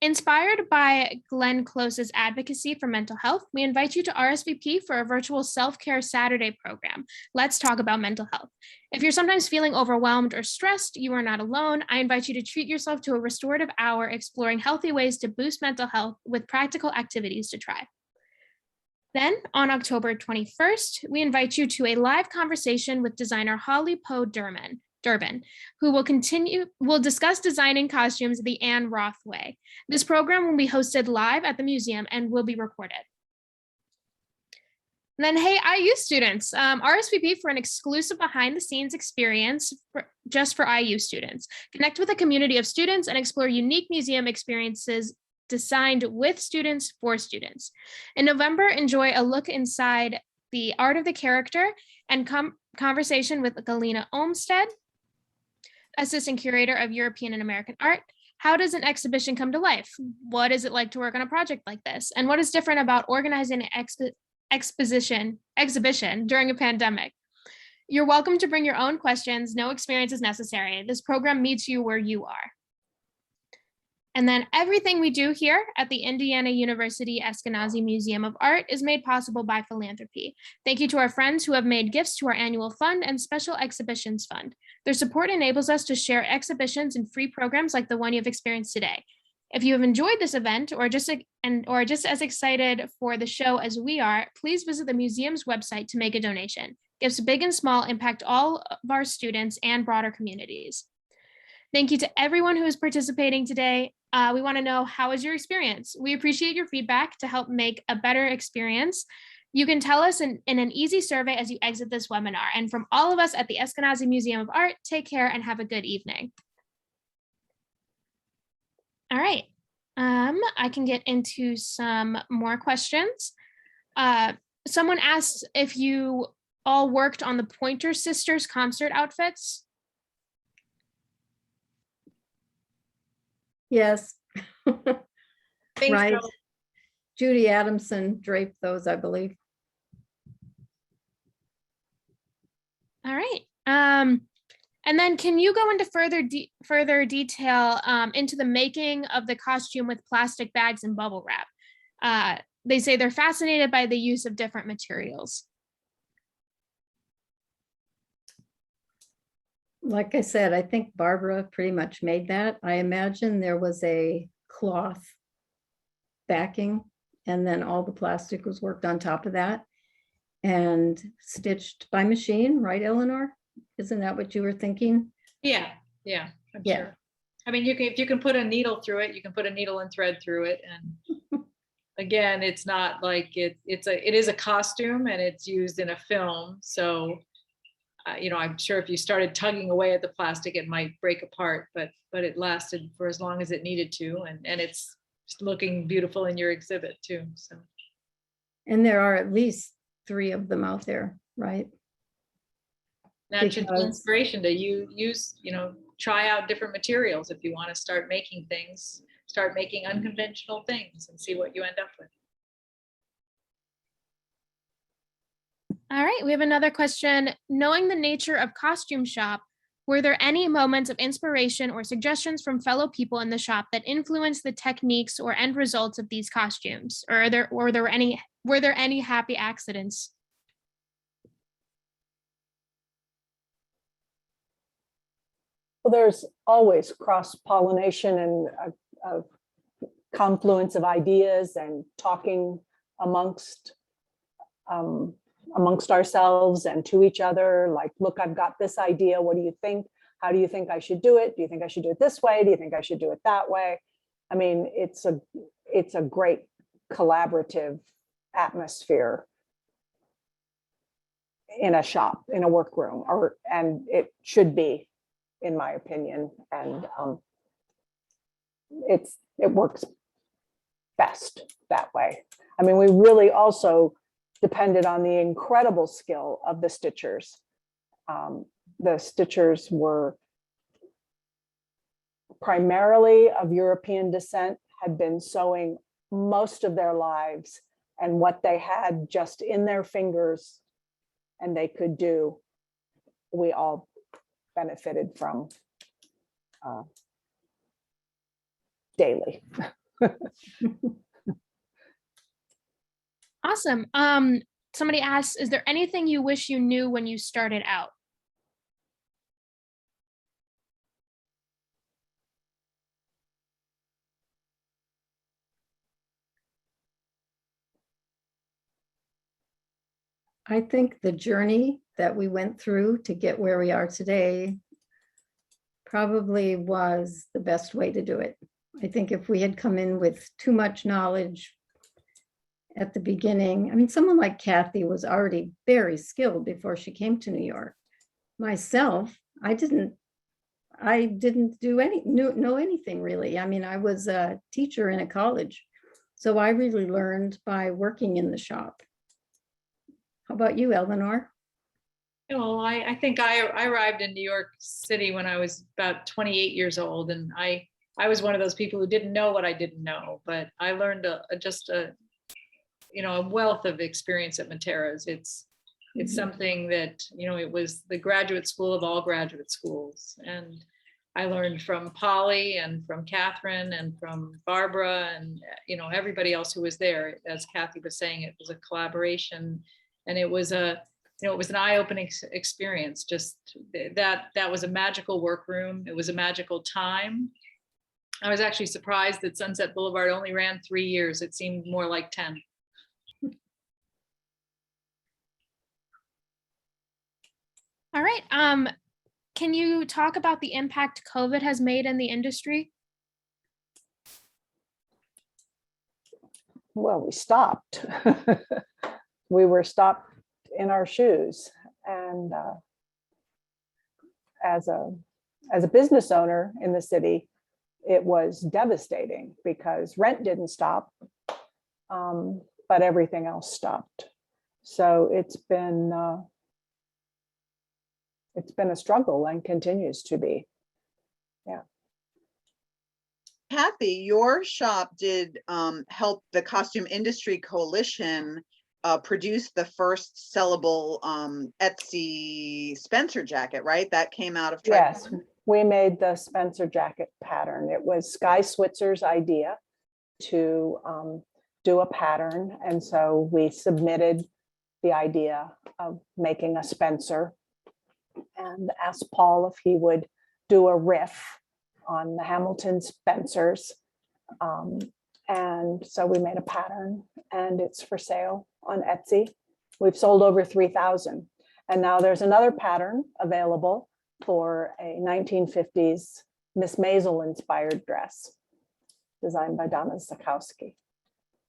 Inspired by Glenn Close's advocacy for mental health, we invite you to RSVP for a virtual self-care Saturday program. Let's talk about mental health. If you're sometimes feeling overwhelmed or stressed, you are not alone. I invite you to treat yourself to a restorative hour exploring healthy ways to boost mental health with practical activities to try. Then on October 21st, we invite you to a live conversation with designer Holly Poe Durbin, who will discuss designing costumes the Anne Roth way. This program will be hosted live at the museum and will be recorded. And then, hey, IU students, RSVP for an exclusive behind-the-scenes experience just for IU students. Connect with a community of students and explore unique museum experiences designed with students for students. In November, enjoy a look inside the art of the character and conversation with Galena Olmsted, assistant curator of European and American art. How does an exhibition come to life? What is it like to work on a project like this? And what is different about organizing an exhibition during a pandemic? You're welcome to bring your own questions. No experience is necessary. This program meets you where you are. And then everything we do here at the Indiana University Eskenazi Museum of Art is made possible by philanthropy. Thank you to our friends who have made gifts to our annual fund and special exhibitions fund. Their support enables us to share exhibitions and free programs like the one you've experienced today. If you have enjoyed this event or just as excited for the show as we are, please visit the museum's website to make a donation. Gifts big and small impact all of our students and broader communities. Thank you to everyone who is participating today. We want to know, how was your experience? We appreciate your feedback to help make a better experience. You can tell us in an easy survey as you exit this webinar. And from all of us at the Eskenazi Museum of Art, take care and have a good evening. All right, I can get into some more questions. Someone asked if you all worked on the Pointer Sisters concert outfits. Yes. Right. So. Judy Adamson draped those, I believe. All right. And then can you go into further detail into the making of the costume with plastic bags and bubble wrap? They say they're fascinated by the use of different materials. Like I said, I think Barbara pretty much made that. I imagine there was a cloth backing and then all the plastic was worked on top of that and stitched by machine, right, Eleanor? Isn't that what you were thinking? Yeah, I'm sure. I mean, if you can put a needle through it, you can put a needle and thread through it. And again, it's not like it is a costume and it's used in a film. So I'm sure if you started tugging away at the plastic, it might break apart, but it lasted for as long as it needed to. And it's looking beautiful in your exhibit too. So. And there are at least 3 of them out there, right? That should be inspiration to use, try out different materials if you want to start making things, start making unconventional things and see what you end up with. All right, we have another question. Knowing the nature of costume shop, were there any moments of inspiration or suggestions from fellow people in the shop that influenced the techniques or end results of these costumes? Or were there any happy accidents? Well, there's always cross-pollination and a confluence of ideas and talking amongst ourselves and to each other, like, look, I've got this idea, what do you think? how do you think I should do it? Do you think I should do it this way? Do you think I should do it that way? I mean, it's a great collaborative atmosphere in a shop, in a workroom, and it should be, in my opinion. And it works best that way. I mean, we really also depended on the incredible skill of the stitchers. The stitchers were primarily of European descent, had been sewing most of their lives, and what they had just in their fingers and they could do, we all benefited from daily. Awesome. Somebody asks, is there anything you wish you knew when you started out? I think the journey that we went through to get where we are today probably was the best way to do it. I think if we had come in with too much knowledge at the beginning, I mean, someone like Kathy was already very skilled before she came to New York. Myself, I didn't know anything really. I mean, I was a teacher in a college, so I really learned by working in the shop. How about you, Eleanor? Well, I think I arrived in New York City when I was about 28 years old, and I was one of those people who didn't know what I didn't know, but I learned a wealth of experience at Matera's. It's something that, it was the graduate school of all graduate schools, and I learned from Polly and from Catherine and from Barbara and everybody else who was there. As Kathy was saying, it was a collaboration, and it was an eye-opening experience. Just that was a magical workroom. It was a magical time. I was actually surprised that Sunset Boulevard only ran 3 years. It seemed more like 10. All right. Can you talk about the impact COVID has made in the industry? Well, we stopped. We were stopped in our shoes. And as a business owner in the city, it was devastating because rent didn't stop, but everything else stopped. So it's been a struggle and continues to be. Yeah. Kathy, your shop did help the Costume Industry Coalition produce the first sellable Etsy Spencer jacket, right? That came out of Yes, we made the Spencer jacket pattern. It was Sky Switzer's idea to do a pattern. And so we submitted the idea of making a Spencer and asked Paul if he would do a riff on the Hamilton Spencers. And so we made a pattern and it's for sale on Etsy. We've sold over 3,000. And now there's another pattern available for a 1950s Miss Maisel inspired dress designed by Donna Zakowski.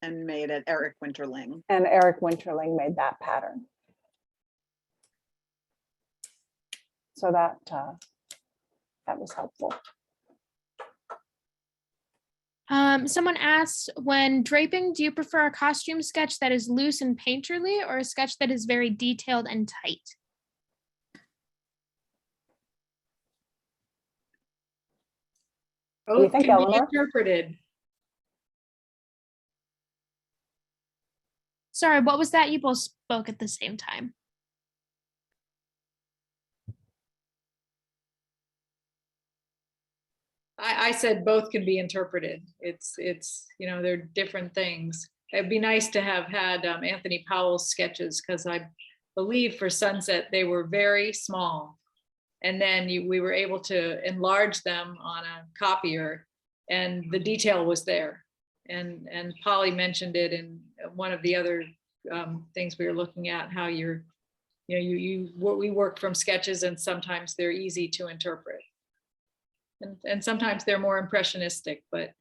and made at Eric Winterling. And Eric Winterling made that pattern. So that was helpful. Someone asked, when draping, do you prefer a costume sketch that is loose and painterly or a sketch that is very detailed and tight? What do you think, Can be Eleanor? interpreted. Sorry, what was that? You both spoke at the same time. I said both can be interpreted. It's they're different things. It'd be nice to have had Anthony Powell's sketches, because I believe for Sunset they were very small, and then we were able to enlarge them on a copier, and the detail was there. And Polly mentioned it in one of the other things we were looking at, how you're you know, we work from sketches, and sometimes they're easy to interpret. And sometimes they're more impressionistic, but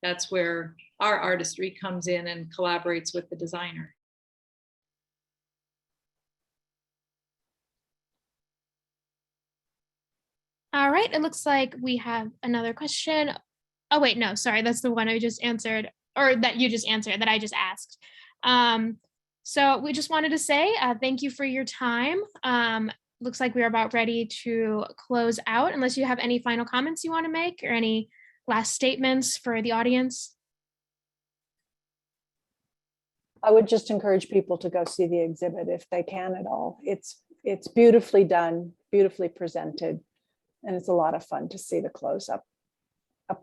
that's where our artistry comes in and collaborates with the designer. All right, it looks like we have another question. Oh wait, no, sorry, that's the one I just answered, or that you just answered, that I just asked. So we just wanted to say thank you for your time. Looks like we're about ready to close out, unless you have any final comments you want to make or any last statements for the audience. I would just encourage people to go see the exhibit if they can at all. It's beautifully done, beautifully presented, and it's a lot of fun to see the close up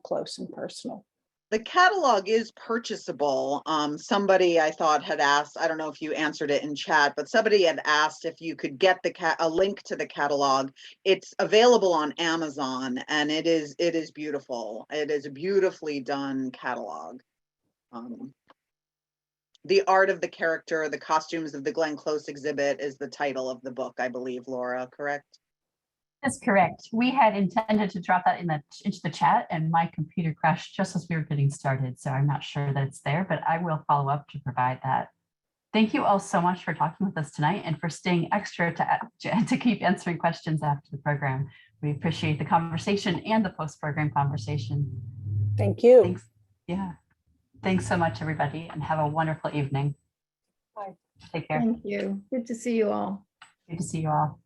close and personal. The catalog is purchasable. Somebody I thought had asked, I don't know if you answered it in chat, but somebody had asked if you could get a link to the catalog. It's available on Amazon, and it is beautiful. It is a beautifully done catalog. The art of the character, the costumes of the Glenn Close exhibit is the title of the book, I believe, Laura, correct? That's correct. We had intended to drop that into the chat, and my computer crashed just as we were getting started. So I'm not sure that it's there, but I will follow up to provide that. Thank you all so much for talking with us tonight and for staying extra to keep answering questions after the program. We appreciate the conversation and the post-program conversation. Thank you. Thanks. Yeah. Thanks so much, everybody, and have a wonderful evening. Bye. Take care. Thank you. Good to see you all. Good to see you all.